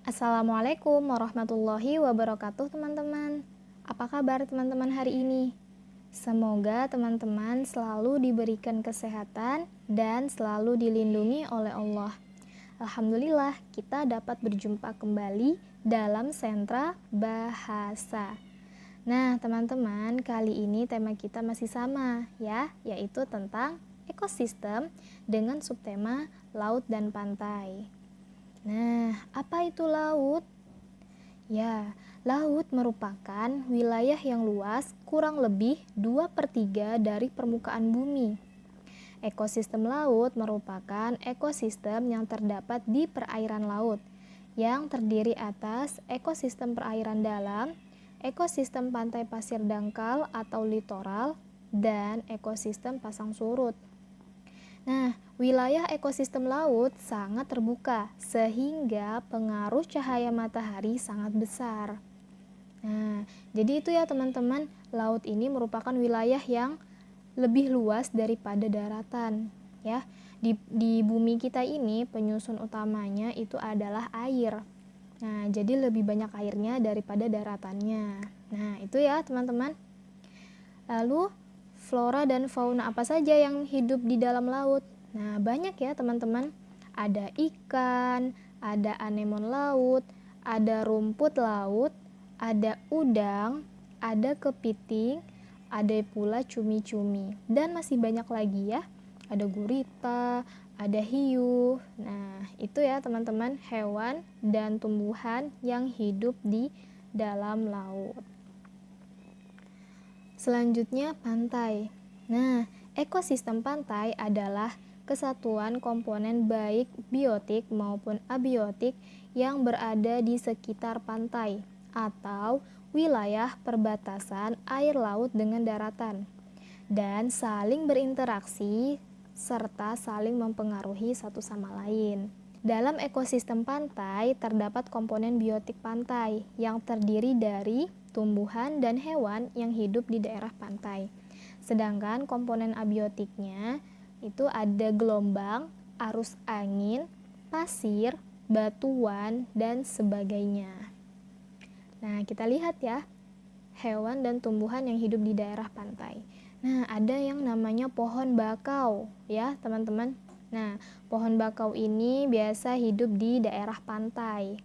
Assalamualaikum warahmatullahi wabarakatuh teman-teman. Apa kabar teman-teman hari ini? Semoga teman-teman selalu diberikan kesehatan dan selalu dilindungi oleh Allah. Alhamdulillah kita dapat berjumpa kembali dalam Sentra Bahasa. Nah teman-teman, kali ini tema kita masih sama ya, yaitu tentang ekosistem dengan subtema laut dan pantai. Nah, apa itu laut? Ya, laut merupakan wilayah yang luas kurang lebih 2/3 dari permukaan bumi. Ekosistem laut merupakan ekosistem yang terdapat di perairan laut, yang terdiri atas ekosistem perairan dalam, ekosistem pantai pasir dangkal atau litoral, dan ekosistem pasang surut. Nah, wilayah ekosistem laut sangat terbuka sehingga pengaruh cahaya matahari sangat besar. Nah, jadi itu ya teman-teman, laut ini merupakan wilayah yang lebih luas daripada daratan, ya. Di bumi kita ini penyusun utamanya itu adalah air. Nah, jadi lebih banyak airnya daripada daratannya. Nah, itu ya teman-teman. Lalu flora dan fauna apa saja yang hidup di dalam laut? Nah, banyak ya teman-teman. Ada ikan, ada anemon laut, ada rumput laut, ada udang, ada kepiting, ada pula cumi-cumi, dan masih banyak lagi ya. Ada gurita, ada hiu. Nah, itu ya teman-teman, hewan dan tumbuhan yang hidup di dalam laut. Selanjutnya pantai. Nah, ekosistem pantai adalah kesatuan komponen baik biotik maupun abiotik yang berada di sekitar pantai atau wilayah perbatasan air laut dengan daratan dan saling berinteraksi serta saling mempengaruhi satu sama lain. Dalam ekosistem pantai terdapat komponen biotik pantai yang terdiri dari tumbuhan dan hewan yang hidup di daerah pantai. Sedangkan komponen abiotiknya itu ada gelombang, arus angin, pasir, batuan, dan sebagainya. Nah, kita lihat ya, hewan dan tumbuhan yang hidup di daerah pantai. Nah, ada yang namanya pohon bakau ya, teman-teman. Nah, pohon bakau ini biasa hidup di daerah pantai.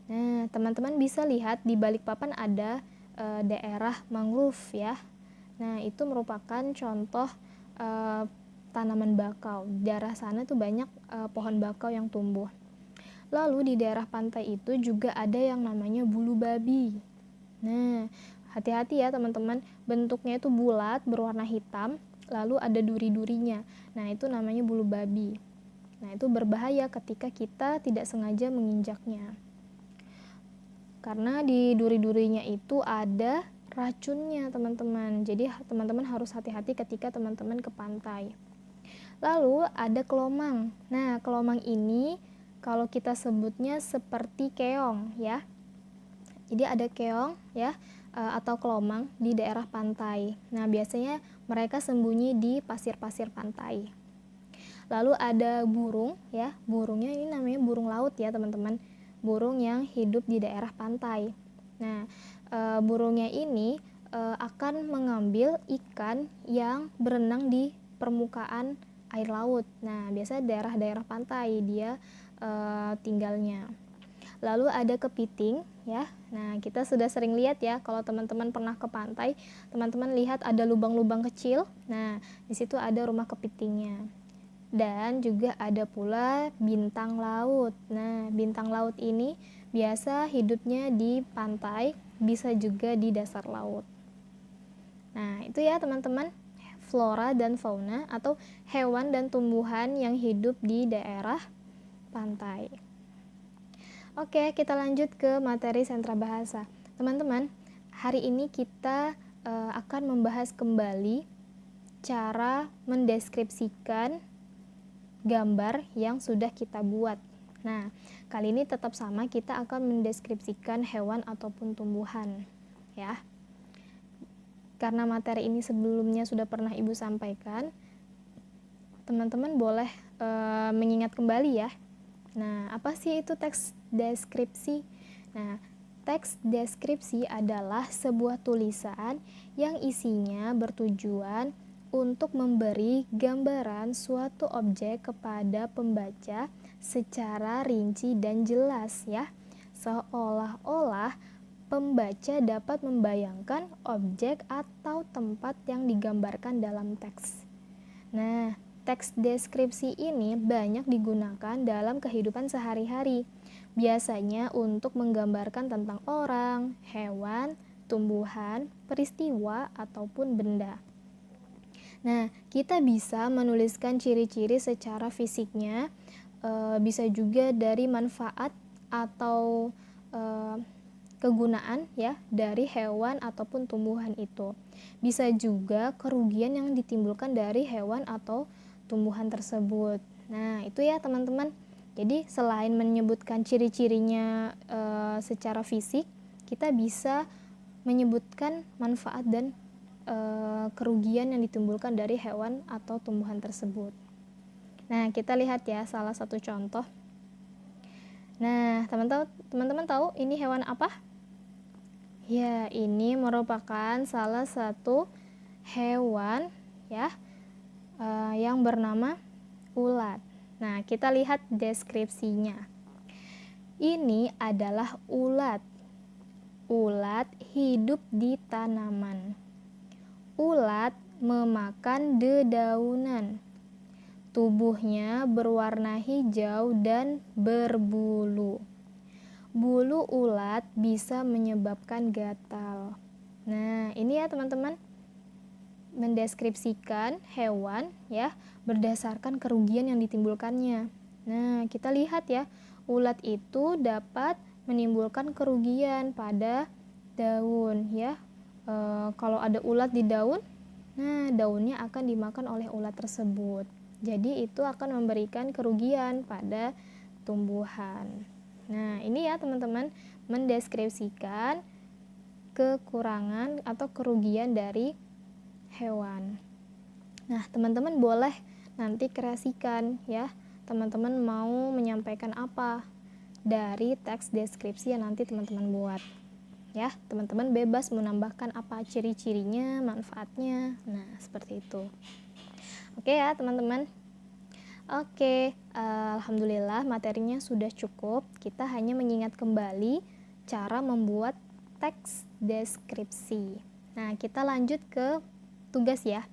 Nah, teman-teman bisa lihat di Balikpapan ada daerah mangrove ya. Nah, itu merupakan contoh tanaman bakau. Di daerah sana tuh banyak pohon bakau yang tumbuh. Lalu di daerah pantai itu juga ada yang namanya bulu babi. Nah, hati-hati ya teman-teman, bentuknya itu bulat, berwarna hitam, lalu ada duri-durinya. Nah, itu namanya bulu babi. Nah, itu berbahaya ketika kita tidak sengaja menginjaknya. Karena di duri-durinya itu ada racunnya, teman-teman. Jadi, teman-teman harus hati-hati ketika teman-teman ke pantai. Lalu ada kelomang. Nah, kelomang ini kalau kita sebutnya seperti keong ya. Jadi ada keong ya atau kelomang di daerah pantai. Nah, biasanya mereka sembunyi di pasir-pasir pantai. Lalu ada burung ya. Burungnya ini namanya burung laut ya, teman-teman. Burung yang hidup di daerah pantai. Nah, burungnya ini akan mengambil ikan yang berenang di permukaan air laut. Nah, biasanya daerah-daerah pantai dia tinggalnya. Lalu ada kepiting ya. Nah, kita sudah sering lihat ya, kalau teman-teman pernah ke pantai, teman-teman lihat ada lubang-lubang kecil. Nah, di situ ada rumah kepitingnya. Dan juga ada pula bintang laut. Nah, bintang laut ini biasa hidupnya di pantai, bisa juga di dasar laut. Nah, itu ya teman-teman, flora dan fauna atau hewan dan tumbuhan yang hidup di daerah pantai. Oke, kita lanjut ke materi sentra bahasa. Teman-teman, hari ini kita akan membahas kembali cara mendeskripsikan gambar yang sudah kita buat. Nah, kali ini tetap sama, kita akan mendeskripsikan hewan ataupun tumbuhan, ya. Karena materi ini sebelumnya sudah pernah Ibu sampaikan, teman-teman boleh mengingat kembali ya. Nah, apa sih itu teks deskripsi? Nah, teks deskripsi adalah sebuah tulisan yang isinya bertujuan untuk memberi gambaran suatu objek kepada pembaca secara rinci dan jelas ya. Seolah-olah pembaca dapat membayangkan objek atau tempat yang digambarkan dalam teks. Nah, teks deskripsi ini banyak digunakan dalam kehidupan sehari-hari, biasanya untuk menggambarkan tentang orang, hewan, tumbuhan, peristiwa, ataupun benda. Nah, kita bisa menuliskan ciri-ciri secara fisiknya, bisa juga dari manfaat atau kegunaan ya dari hewan ataupun tumbuhan itu. Bisa juga kerugian yang ditimbulkan dari hewan atau tumbuhan tersebut. Nah, itu ya teman-teman. Jadi selain menyebutkan ciri-cirinya secara fisik, kita bisa menyebutkan manfaat dan kerugian yang ditimbulkan dari hewan atau tumbuhan tersebut. Nah, kita lihat ya salah satu contoh. Nah, teman-teman tahu ini hewan apa? Ya, ini merupakan salah satu hewan ya yang bernama ulat. Nah, kita lihat deskripsinya. Ini adalah ulat. Ulat hidup di tanaman. Ulat memakan dedaunan. Tubuhnya berwarna hijau dan berbulu. Bulu ulat bisa menyebabkan gatal. Nah, ini ya teman-teman, mendeskripsikan hewan ya berdasarkan kerugian yang ditimbulkannya. Nah, kita lihat ya, ulat itu dapat menimbulkan kerugian pada daun ya. Kalau ada ulat di daun, nah daunnya akan dimakan oleh ulat tersebut. Jadi itu akan memberikan kerugian pada tumbuhan. Nah, ini ya teman-teman, mendeskripsikan kekurangan atau kerugian dari hewan. Nah, teman-teman boleh nanti kreasikan ya. Teman-teman mau menyampaikan apa dari teks deskripsi yang nanti teman-teman buat. Ya, teman-teman bebas menambahkan apa ciri-cirinya, manfaatnya. Nah, seperti itu. Oke ya, teman-teman. Oke, alhamdulillah materinya sudah cukup. Kita hanya mengingat kembali cara membuat teks deskripsi. Nah, kita lanjut ke tugas ya.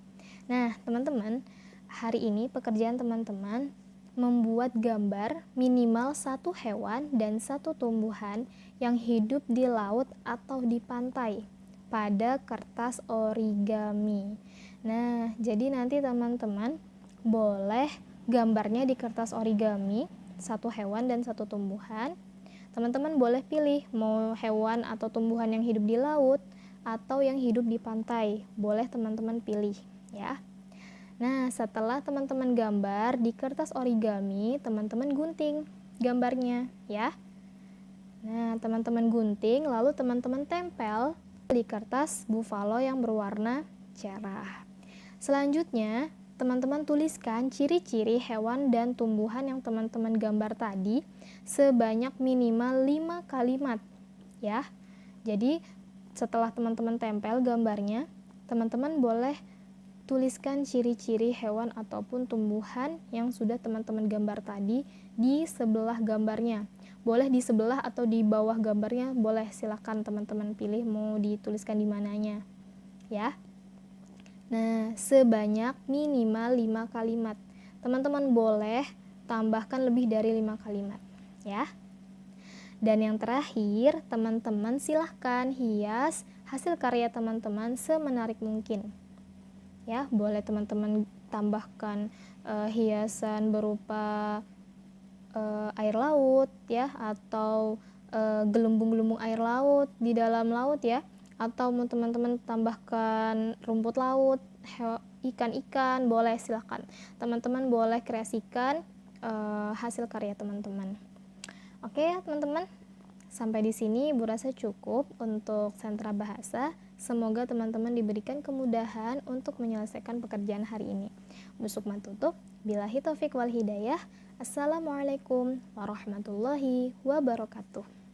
Nah, teman-teman, hari ini pekerjaan teman-teman membuat gambar minimal satu hewan dan satu tumbuhan yang hidup di laut atau di pantai pada kertas origami. Nah, jadi nanti teman-teman boleh gambarnya di kertas origami, satu hewan dan satu tumbuhan. Teman-teman boleh pilih mau hewan atau tumbuhan yang hidup di laut atau yang hidup di pantai. Boleh teman-teman pilih ya. Nah, setelah teman-teman gambar di kertas origami, teman-teman gunting gambarnya ya. Nah, teman-teman gunting lalu teman-teman tempel di kertas buffalo yang berwarna cerah. Selanjutnya, teman-teman tuliskan ciri-ciri hewan dan tumbuhan yang teman-teman gambar tadi sebanyak minimal 5 kalimat ya. Jadi setelah teman-teman tempel gambarnya, teman-teman boleh tuliskan ciri-ciri hewan ataupun tumbuhan yang sudah teman-teman gambar tadi di sebelah gambarnya. Boleh di sebelah atau di bawah gambarnya, boleh, silakan teman-teman pilih mau dituliskan di mananya ya. Nah, sebanyak minimal 5 kalimat. Teman-teman boleh tambahkan lebih dari 5 kalimat ya. Dan yang terakhir, teman-teman silahkan hias hasil karya teman-teman semenarik mungkin. Ya, boleh teman-teman tambahkan hiasan berupa air laut ya, atau gelembung-gelembung air laut di dalam laut ya, atau mau teman-teman tambahkan rumput laut, ikan-ikan, boleh, silahkan. Teman-teman boleh kreasikan hasil karya teman-teman. Oke ya teman-teman, sampai di sini Ibu rasa cukup untuk sentra bahasa. Semoga teman-teman diberikan kemudahan untuk menyelesaikan pekerjaan hari ini. Busuk matutup. Billahi taufik wal hidayah. Assalamualaikum warahmatullahi wabarakatuh.